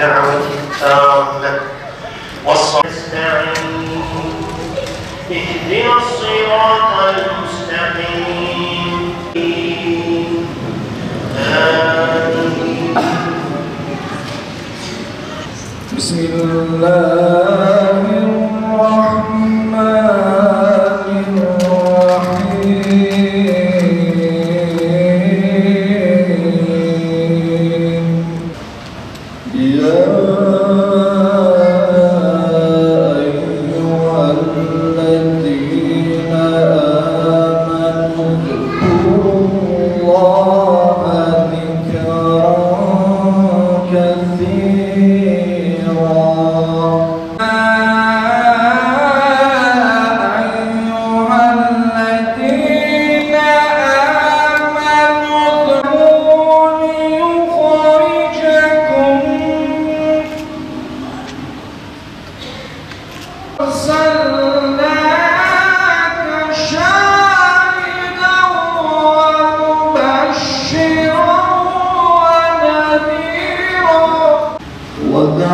الدعوة التامة والصلاة نستعين اهدنا الصراط المستقيم آمين. بسم الله الرحمن الرحيم. يا أيها الذين آمنوا اذكروا الله ذكرا كثيرا.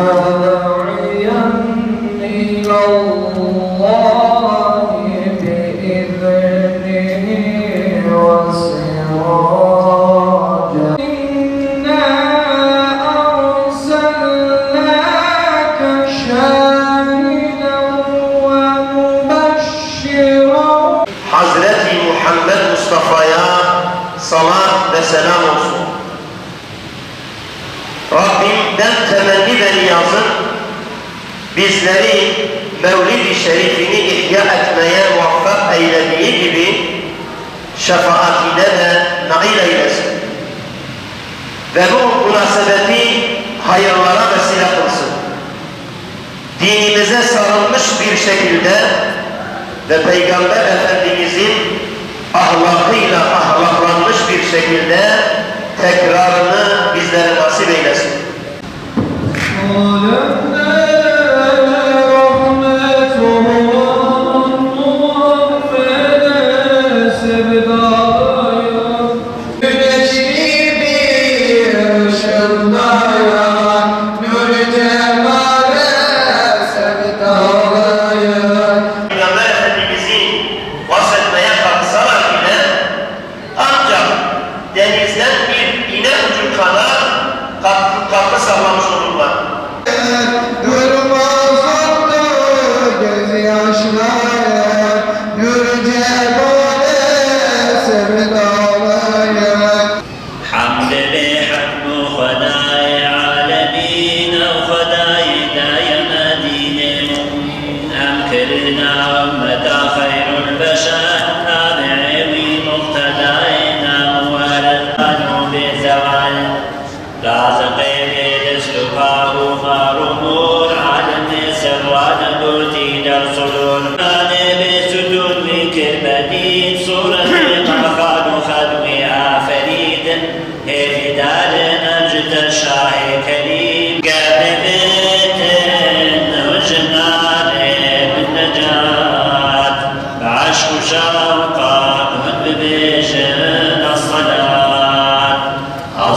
وداعيا إلى الله بإذنه وسراجا إنا أرسلناك شاهدا ومبشرا. Hazreti Muhammed Mustafa'ya salat ve selam olsun. Rabbimden temenni ve niyazım bizleri Mevlid-i Şerifini ihya etmeye muvaffak eylediği gibi şefaatine de nail eylesin. Ve bu münasebeti hayırlara vesile kılsın. Dinimize sarılmış bir şekilde ve Peygamber Efendimizin ahlakıyla ahlaklanmış bir şekilde tekrarını bizlere nasip eylesin. Denizden bir iğne ucu kadar katkı sağlamış olurlar.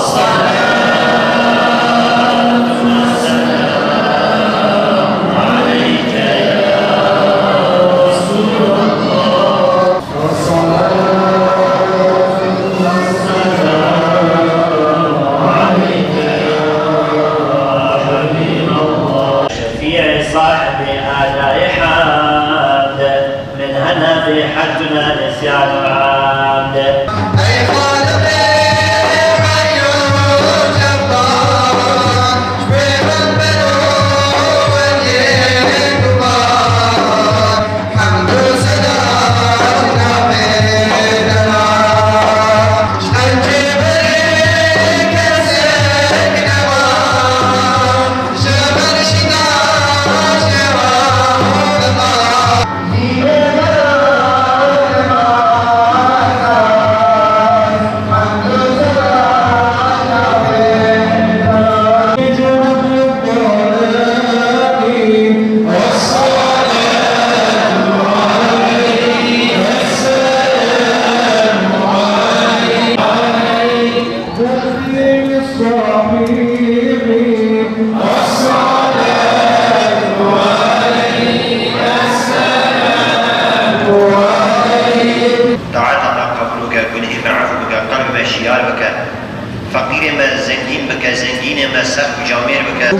الصلاة والسلام عليك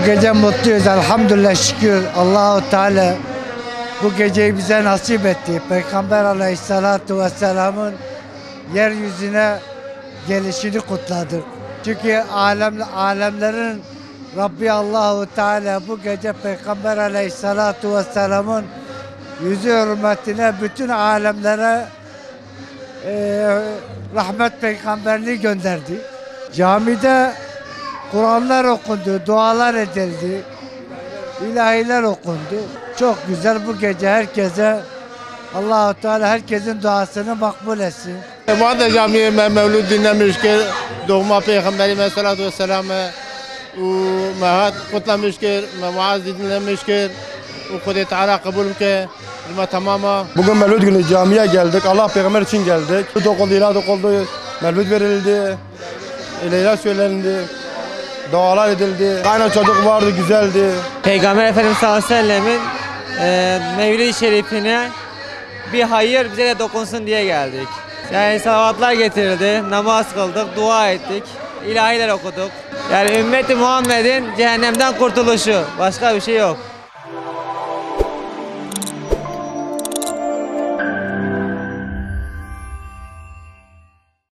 Bu gece mutluyuz elhamdülillah, şükür. Allahu Teala bu geceyi bize nasip etti. Peygamber Aleyhisselatü Vesselam'ın yeryüzüne gelişini kutladık. Çünkü alemlerin Rabbi Allahu Teala bu gece Peygamber Aleyhisselatü Vesselam'ın yüzü hürmetine bütün alemlere rahmet peygamberliği gönderdi. Camide Kur'anlar okundu, dualar edildi, ilahiler okundu. Çok güzel bu gece herkese Allah-u Teala herkesin duasını makbul etsin. Muadda Camii'ye mevlud dinlemiştir. Doğma Peygamberi Aleyhisselatü Vesselam'ı Mehat kutlamıştır. Muaz dinlemiştir. Kudu Teala kabul ke. Tamama. Bugün Mevlüt günü camiye geldik. Allah Peygamber için geldik. Dokuldu, ilah dokuldu. Mevlüt verildi. İlahiler söylendi. Dualar edildi. Kaynak çocuk vardı, güzeldi. Peygamber Efendimiz sallallahu aleyhi ve sellemin Mevlid-i Şerifine bir hayır bize de dokunsun diye geldik. Yani salavatlar getirildi, namaz kıldık, dua ettik, ilahiler okuduk. Yani ümmeti Muhammed'in cehennemden kurtuluşu, başka bir şey yok.